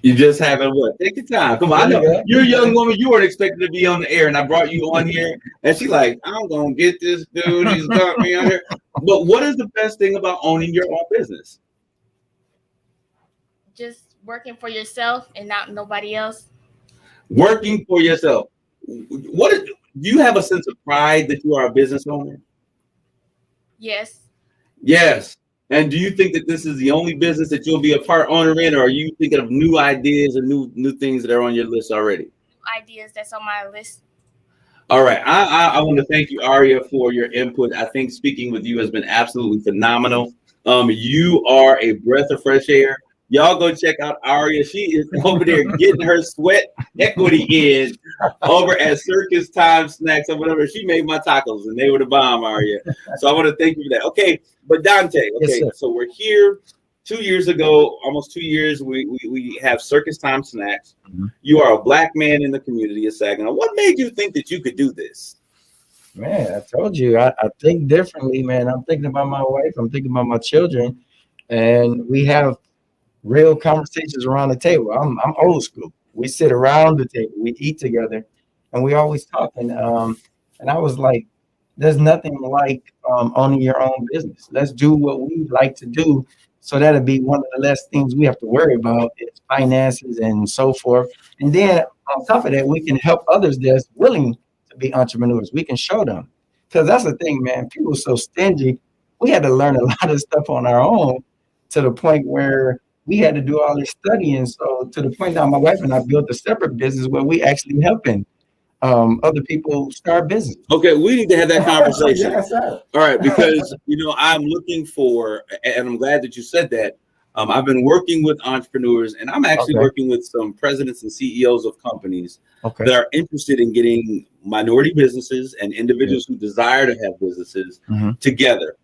You just haven't what? Take your time. Come on. I know you're a young woman. You weren't expected to be on the air, and I brought you on here. And she's like, I'm gonna get this dude. He's got me on here. But what is the best thing about owning your own business? just working for yourself and not nobody else. Working for yourself. Do you have a sense of pride that you are a business owner? Yes. Yes. And do you think that this is the only business that you'll be a part owner in, or are you thinking of new ideas and new things that are on your list already? Ideas that's on my list. All right. I want to thank you, Aria, for your input. I think speaking with you has been absolutely phenomenal. You are a breath of fresh air. Y'all go check out Aria. She is over there getting her sweat equity in over at Circus Time Snacks or whatever. She made my tacos and they were the bomb, Aria. So I want to thank you for that. Okay, but Dante, okay, yes, so we're here 2 years ago, almost 2 years, we have Circus Time Snacks. Mm-hmm. You are a Black man in the community of Saginaw. What made you think that you could do this? Man, I told you, I think differently, man. I'm thinking about my wife. I'm thinking about my children. And we have real conversations around the table. I'm old school. We sit around the table. We eat together. And we always talking. And I was like, there's nothing like owning your own business. Let's do what we like to do. So that'll be one of the less things we have to worry about is finances and so forth. And then on top of that, we can help others that's willing to be entrepreneurs. We can show them. Because that's the thing, man. People are so stingy. We had to learn a lot of stuff on our own to the point where we had to do all this studying. So to the point now, my wife and I built a separate business where we actually helping other people start business. Okay, we need to have that conversation. Yes, sir. All right, because I'm looking for, and I'm glad that you said that. I've been working with entrepreneurs, and I'm actually working with some presidents and CEOs of companies that are interested in getting minority businesses and individuals who desire to have businesses together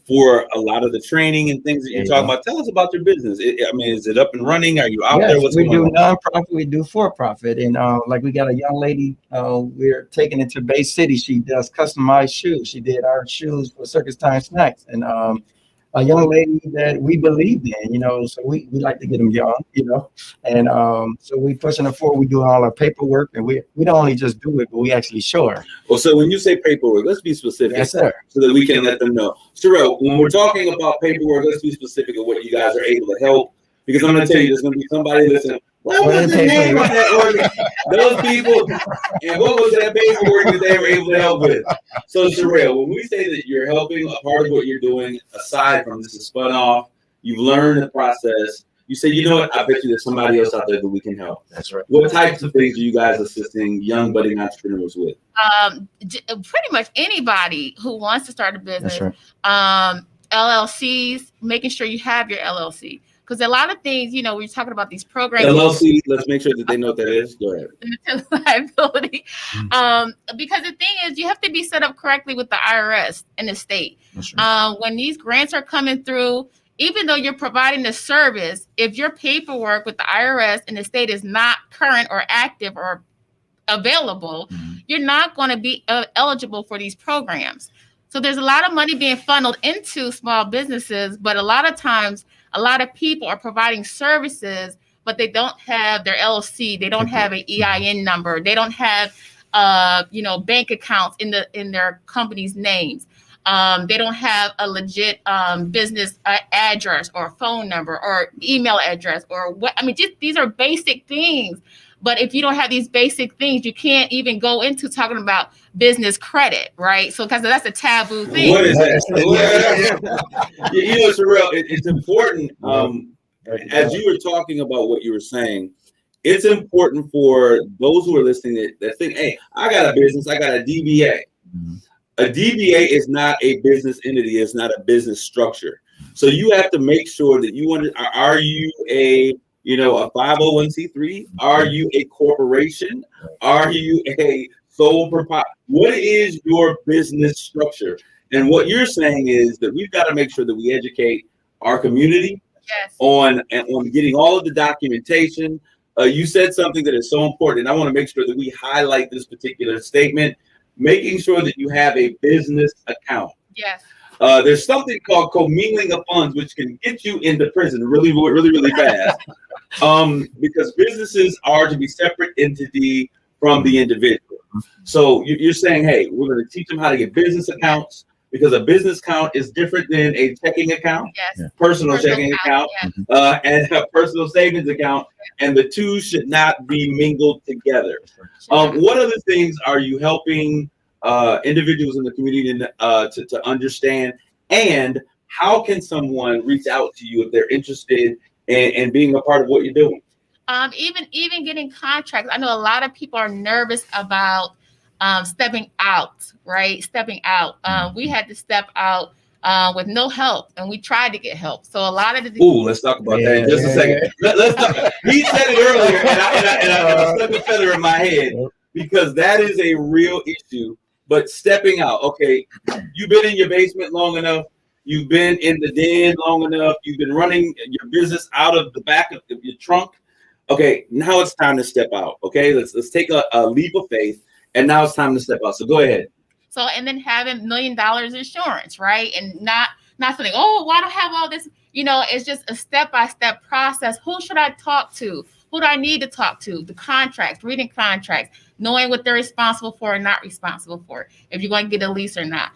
for a lot a lot of the training and things that you're talking about. Tell us about your business. Is it up and running? Are you out there? What's we going do on? nonprofit, we do for profit, and like we got a young lady, we're taking it to Bay City. She does customized shoes. She did our shoes for Circus Time Snacks, and a young lady that we believed in, so we like to get them young, and so we pushing her forward. We do all our paperwork, and we don't only just do it, but we actually show her. Well, so when you say paperwork, let's be specific. Yes, sir. So that we can let them know. Sherelle, when we're talking about paperwork, let's be specific of what you guys are able to help. Because I'm going to tell you, there's going to be somebody listening. What was the name of that organization? Those people, and what was that paperwork that they were able to help with? So, Sherelle, when we say that you're helping, a part of what you're doing, aside from this is spun off, you've learned the process. You say, you know what? I bet you there's somebody else out there that we can help. That's right. What types of things are you guys assisting young budding entrepreneurs with? Pretty much anybody who wants to start a business. That's right. LLCs, making sure you have your LLC. Because a lot of things, we're talking about these programs. LLC, let's make sure that they know what that is. Go ahead. Liability. Because the thing is, you have to be set up correctly with the IRS and the state. When these grants are coming through, even though you're providing the service, if your paperwork with the IRS and the state is not current or active or available, you're not going to be eligible for these programs. So there's a lot of money being funneled into small businesses, but a lot of times, a lot of people are providing services, but they don't have their LLC. They don't have an EIN number. They don't have, bank accounts in their company's names. They don't have a legit business address or phone number or email address or what. I mean, just these are basic things. But if you don't have these basic things, you can't even go into talking about business credit, right? So, because that's a taboo thing. What is that? Sherelle, it's important. As you were talking about what you were saying, it's important for those who are listening that think, hey, I got a business, I got a DBA. A DBA is not a business entity, it's not a business structure. So you have to make sure that are you a 501c3? Are you a corporation? Are you a sole proprietor? What is your business structure? And what you're saying is that we've got to make sure that we educate our community on getting all of the documentation. You said something that is so important, and I want to make sure that we highlight this particular statement, making sure that you have a business account. Yes. There's something called commingling of funds, which can get you into prison really, really, really fast. Because businesses are to be separate entity from the individual. So you're saying, hey, we're going to teach them how to get business accounts, because a business account is different than a checking account, personal checking account, and a personal savings account, and the two should not be mingled together. What other things are you helping individuals in the community to understand, and how can someone reach out to you if they're interested in being a part of what you're doing? Even getting contracts. I know a lot of people are nervous about stepping out, right? Stepping out. We had to step out with no help, and we tried to get help. So a lot of the let's talk about that in just a second. Let's talk. He said it earlier, and I stuck a feather in my head, because that is a real issue. But stepping out, okay, you've been in your basement long enough. You've been in the den long enough. You've been running your business out of the back of your trunk. Okay, now it's time to step out. Okay, let's take a leap of faith, and now it's time to step out. So go ahead. So, and then having $1 million insurance, right? And not saying, oh, well, I don't have all this. It's just a step-by-step process. Who should I talk to? Who do I need to talk to? The contracts, reading contracts, knowing what they're responsible for and not responsible for, if you're going to get a lease or not.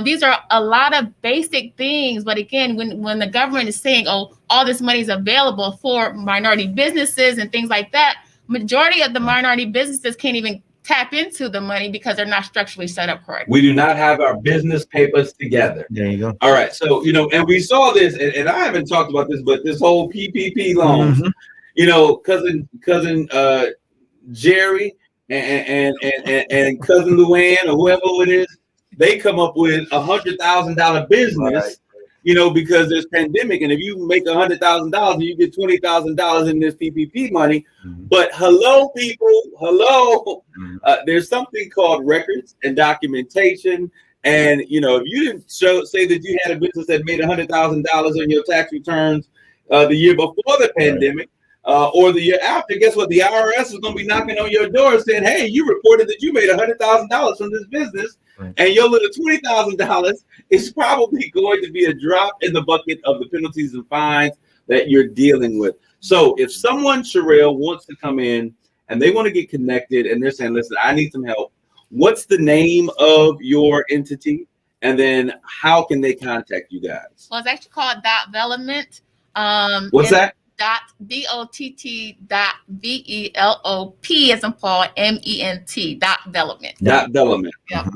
These are a lot of basic things. But again, when the government is saying, oh, all this money is available for minority businesses and things like that, majority of the minority businesses can't even tap into the money because they're not structurally set up correctly. We do not have our business papers together. There you go. All right. So, and we saw this, and I haven't talked about this, but this whole PPP loans, cousin Jerry and cousin Luann or whoever it is, they come up with $100,000 business, because there's pandemic. And if you make $100,000, you get $20,000 in this PPP money. But hello, people, there's something called records and documentation. And, if you didn't say that you had a business that made $100,000 on your tax returns the year before the pandemic, or the year after, guess what? The IRS is going to be knocking on your door saying, hey, you reported that you made $100,000 from this business, and your little $20,000 is probably going to be a drop in the bucket of the penalties and fines that you're dealing with. So if someone, Sherelle, wants to come in and they want to get connected and they're saying, listen, I need some help, what's the name of your entity? And then how can they contact you guys? Well, it's actually called Development. What's that? DOTT.VELOP as in Paul, MENT, Development. Development. Yeah.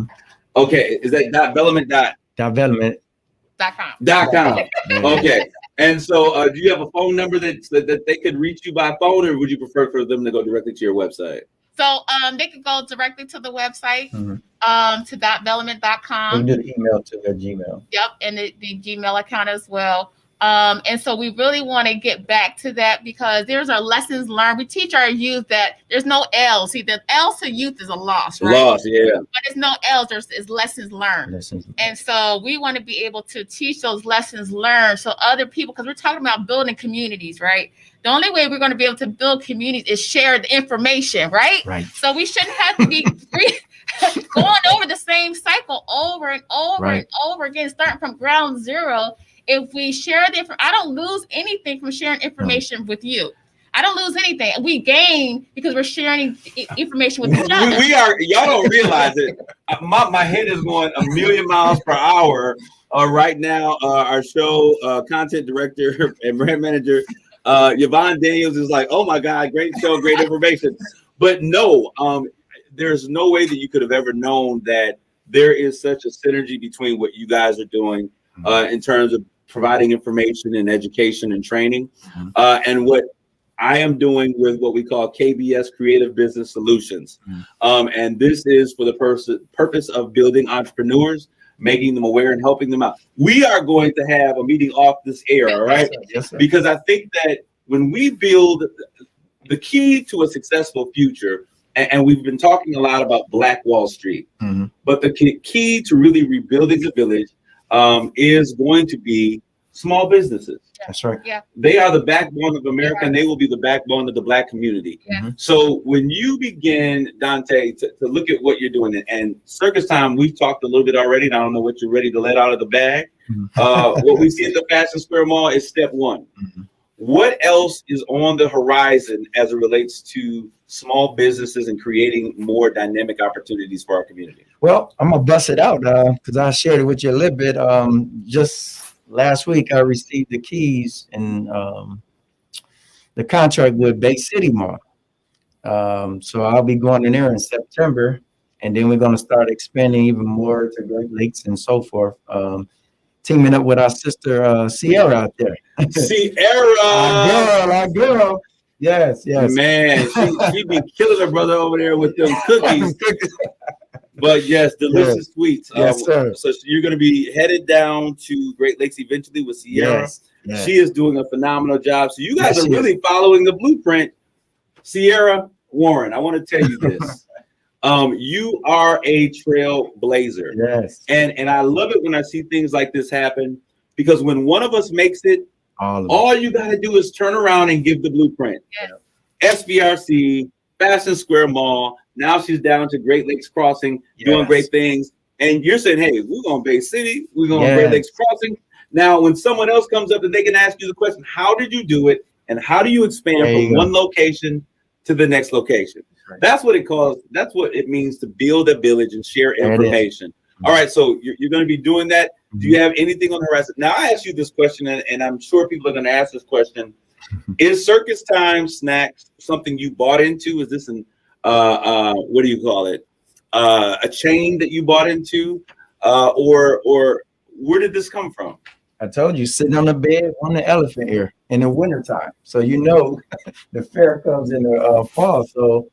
Okay. Is that development.com? Okay. And so do you have a phone number that they could reach you by phone, or would you prefer for them to go directly to your website? So they could go directly to the website, to development.com. We do the email to their Gmail. Yep, and the Gmail account as well. And so we really want to get back to that because there's our lessons learned. We teach our youth that there's no L's. See, the L's to youth is a loss, right? Loss, yeah. But there's no L's. There's lessons learned. And so we want to be able to teach those lessons learned so other people, because we're talking about building communities, right? The only way we're going to be able to build communities is share the information, right? Right. So we shouldn't have to be going over the same cycle over and over and over again, starting from ground zero. If we share the information, I don't lose anything from sharing information with you. I don't lose anything. We gain because we're sharing information with each other. Y'all don't realize it. My head is going a million miles per hour right now. Our show content director and brand manager, Yvonne Daniels, is like, oh my God, great show, great information. But no, there's no way that you could have ever known that there is such a synergy between what you guys are doing in terms of providing information and education and training, and what I am doing with what we call KBS Creative Business Solutions. And this is for the purpose of building entrepreneurs, making them aware and helping them out. We are going to have a meeting off this air, all right? Yes, sir. Because I think that when we build the key to a successful future, and we've been talking a lot about Black Wall Street, but the key to really rebuilding the village is going to be small businesses. That's right. Yeah. They are the backbone of America, and they will be the backbone of the Black community. So when you begin, Dante, to look at what you're doing, and Circus Time, we've talked a little bit already, and I don't know what you're ready to let out of the bag. What we see at the Fashion Square Mall is step one. What else is on the horizon as it relates to small businesses and creating more dynamic opportunities for our community? Well, I'm gonna bust it out because I shared it with you a little bit. Just last week, I received the keys and the contract with Bay City Mall. So I'll be going in there in September, and then we're gonna start expanding even more to Great Lakes and so forth. Teaming up with our sister Sierra out there. Sierra, our girl. Yes. Man, she be killing her brother over there with them cookies. But yes, delicious sweets. Yes, sir. So you're going to be headed down to Great Lakes eventually with Sierra. Yes. She is doing a phenomenal job. So you guys are really following the blueprint. Sierra Warren, I want to tell you this. You are a trailblazer. Yes. And I love it when I see things like this happen, because when one of us makes it, all you got to do is turn around and give the blueprint. SBRC, Fashion Square Mall. Now she's down to Great Lakes Crossing, doing great things. And you're saying, hey, we're going to Bay City. We're going to Great Lakes Crossing. Now, when someone else comes up and they can ask you the question, how did you do it? And how do you expand from one location to the next location? That's what it calls. That's what it means to build a village and share information. All right. So you're going to be doing that. Do you have anything on the horizon? Now, I asked you this question, and I'm sure people are going to ask this question. Is Circus Time Snacks something you bought into? Is this an, what do you call it? A chain that you bought into? Or where did this come from? I told you, sitting on the bed on the elephant ear in the wintertime. So you know the fair comes in the fall. So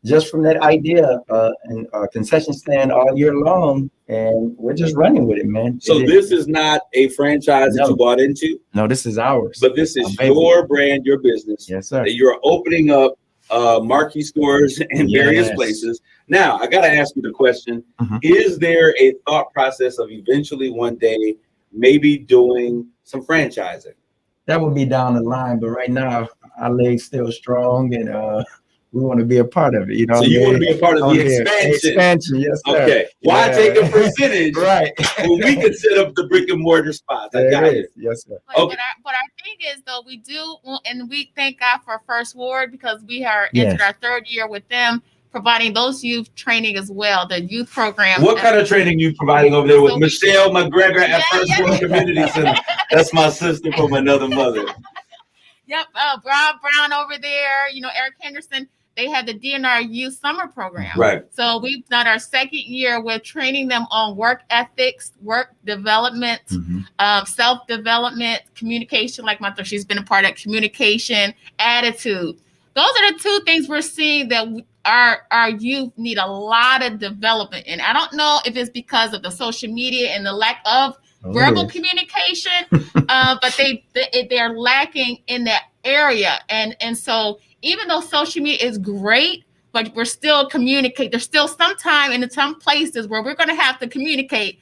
just from that idea, and concession stand all year long, and we're just running with it, man. So this is not a franchise that you bought into? No, this is ours. But this is your brand, your business. Yes, sir. That you're opening up marquee stores in various places. Now, I got to ask you the question, is there a thought process of eventually one day maybe doing some franchising? that would be down the line. But right now, our leg's still strong, and we want to be a part of it. You know, so you want to be a part of the expansion. Expansion, yes, sir. Okay. Why take a percentage? Right. When we can set up the brick and mortar spots. I got it. Yes, sir. Okay. But our thing is though, we do, and we thank God for First Ward because we are entered our third year with them, providing those youth training as well, the youth program. What kind of training you providing over there with Michelle McGregor at First World Community Center? That's my sister from another mother. Yep, Brown over there. You know, Eric Henderson. They had the DNR Youth Summer Program. Right. So we've done our second year with training them on work ethics, work development, self-development, communication. Like my she's been a part of communication, attitude. Those are the two things we're seeing that our youth need a lot of development in. I don't know if it's because of the social media and the lack of verbal communication, but they're lacking in that area. And so even though social media is great, but we're still communicate. There's still some time and in some places where we're going to have to communicate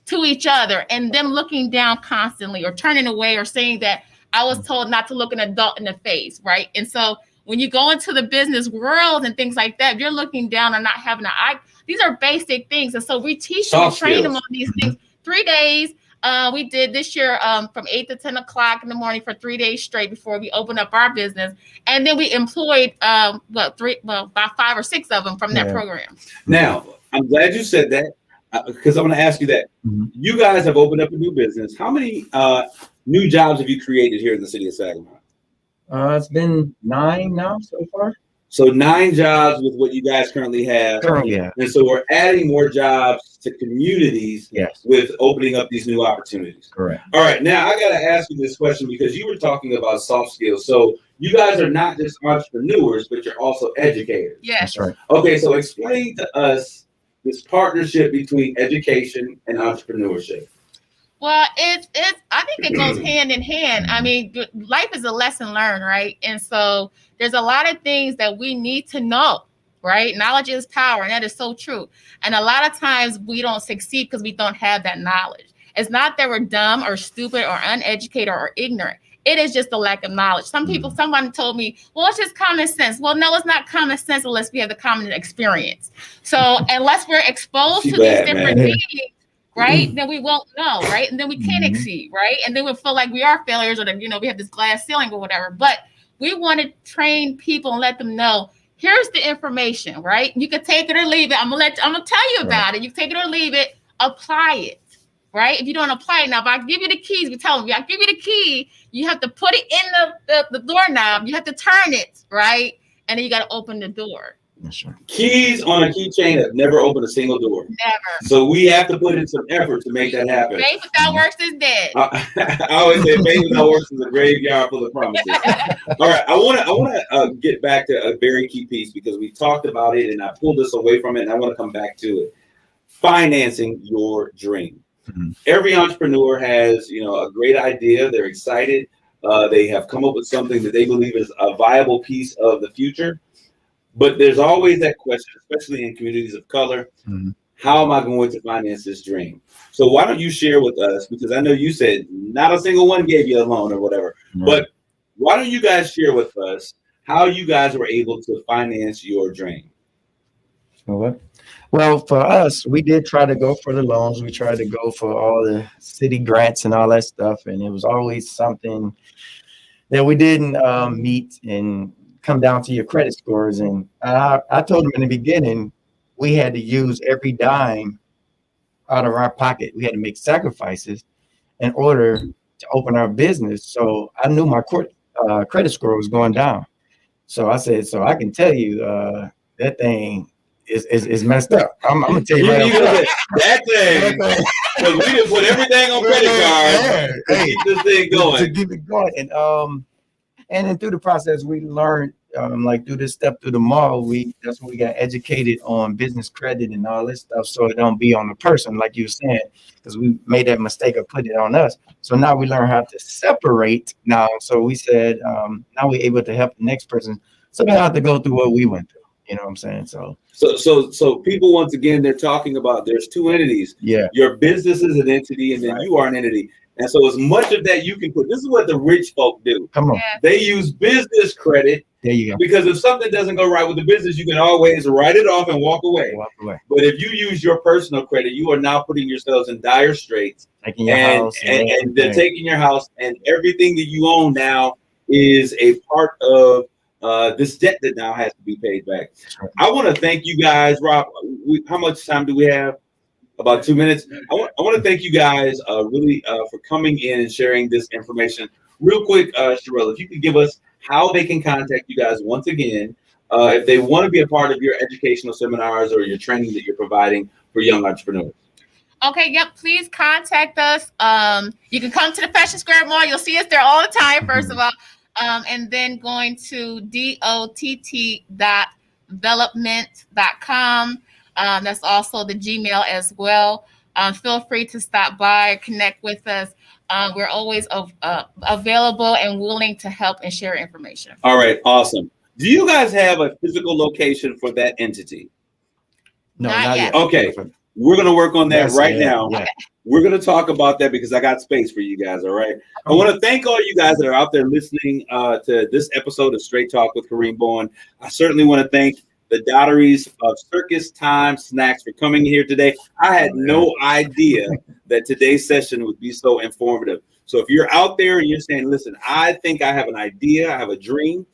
to each other, and them looking down constantly or turning away or saying that I was told not to look an adult in the face, right? And so when you go into the business world and things like that, you're looking down and not having an eye. These are basic things. And so we teach them and train them on these things. 3 days. We did this year from 8 to 10 o'clock in the morning for 3 days straight before we opened up our business. And then we employed about 5 or 6 of them from that program. Now, I'm glad you said that because I'm going to ask you that. You guys have opened up a new business. How many new jobs have you created here in the city of Saginaw? It's been 9 now so far. So 9 jobs with what you guys currently have. And so we're adding more jobs to communities with opening up these new opportunities. Correct. All right. Now I got to ask you this question because you were talking about soft skills. So you guys are not just entrepreneurs, but you're also educators. Yes. That's right. Okay. So explain to us this partnership between education and entrepreneurship. Well, I think it goes hand in hand. I mean, life is a lesson learned, right? And so there's a lot of things that we need to know, right? Knowledge is power, and that is so true. And a lot of times we don't succeed because we don't have that knowledge. It's not that we're dumb or stupid or uneducated or ignorant. It is just a lack of knowledge. Someone told me, well, it's just common sense. Well, no, it's not common sense unless we have the common experience. So unless we're exposed to these different things, right, then we won't know, right? And then we can't exceed, right? And then we feel like we are failures or that, we have this glass ceiling or whatever. But we want to train people and let them know, here's the information, right? You can take it or leave it. I'm gonna tell you about it. You take it or leave it, apply it, right? If you don't apply it, now if I give you the keys, we tell them, I give you the key, you have to put it in the doorknob, you have to turn it, right? And then you got to open the door. Keys on a keychain have never opened a single door. Never. So we have to put in some effort to make that happen. Faith without works is dead. I always say faith without works is a graveyard full of promises. All right, I want to get back to a very key piece because we talked about it and I pulled us away from it and I want to come back to it. Financing your dream. Every entrepreneur has, a great idea. They're excited. They have come up with something that they believe is a viable piece of the future. But there's always that question, especially in communities of color, how am I going to finance this dream? So why don't you share with us, because I know you said not a single one gave you a loan or whatever, but why don't you guys share with us how you guys were able to finance your dream? Well, for us, we did try to go for the loans. We tried to go for all the city grants and all that stuff. And it was always something that we didn't meet and come down to your credit scores. And I told them in the beginning, we had to use every dime out of our pocket. We had to make sacrifices in order to open our business. So I knew my credit score was going down. So I said, so I can tell you that thing is messed up. I'm gonna tell you that thing. Because we didn't put everything on credit cards to keep this thing going. To keep it going. And then through the process, we learned, through this step through the mall, that's when we got educated on business credit and all this stuff, so it don't be on the person, like you were saying, because we made that mistake of putting it on us. So now we learn how to separate now. So we said, now we're able to help the next person, so they don't have to go through what we went through. You know what I'm saying? So people, once again, they're talking about there's two entities. Yeah. Your business is an entity, and then you are an entity. And so as much of that you can put, this is what the rich folk do. Come on. They use business credit. There you go. Because if something doesn't go right with the business, you can always write it off and walk away. But if you use your personal credit, you are now putting yourselves in dire straits. Taking your house and they're taking your house, and everything that you own now is a part of this debt that now has to be paid back. I want to thank you guys, Rob. How much time do we have? About 2 minutes. I want to thank you guys really for coming in and sharing this information. Real quick, Sherelle, if you could give us how they can contact you guys once again, if they want to be a part of your educational seminars or your training that you're providing for young entrepreneurs. Okay, yep, please contact us. You can come to the Fashion Square Mall. You'll see us there all the time, first of all. And then going to dott.development.com. That's also the Gmail as well. Feel free to stop by, connect with us. We're always available and willing to help and share information. All right, awesome. Do you guys have a physical location for that entity? No, not yet. Okay, we're going to work on that now. Yeah. We're going to talk about that because I got space for you guys, all right? I want to thank all you guys that are out there listening to this episode of Straight Talk with Kareem Bowen. I certainly want to thank the Dotteries of Circus Time Snacks for coming here today. I had no idea that today's session would be so informative. So if you're out there and you're saying, listen, I think I have an idea, I have a dream,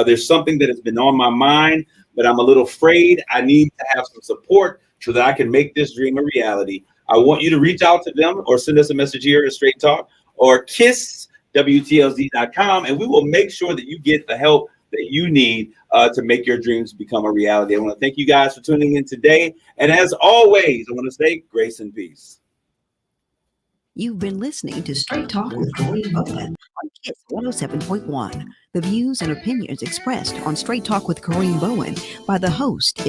there's something that has been on my mind, but I'm a little afraid, I need to have some support so that I can make this dream a reality. I want you to reach out to them or send us a message here at Straight Talk or kisswtlz.com, and we will make sure that you get the help that you need to make your dreams become a reality. I want to thank you guys for tuning in today. And as always, I want to say grace and peace. You've been listening to Straight Talk with Kareem Bowen on KISS 107.1. The views and opinions expressed on Straight Talk with Kareem Bowen by the host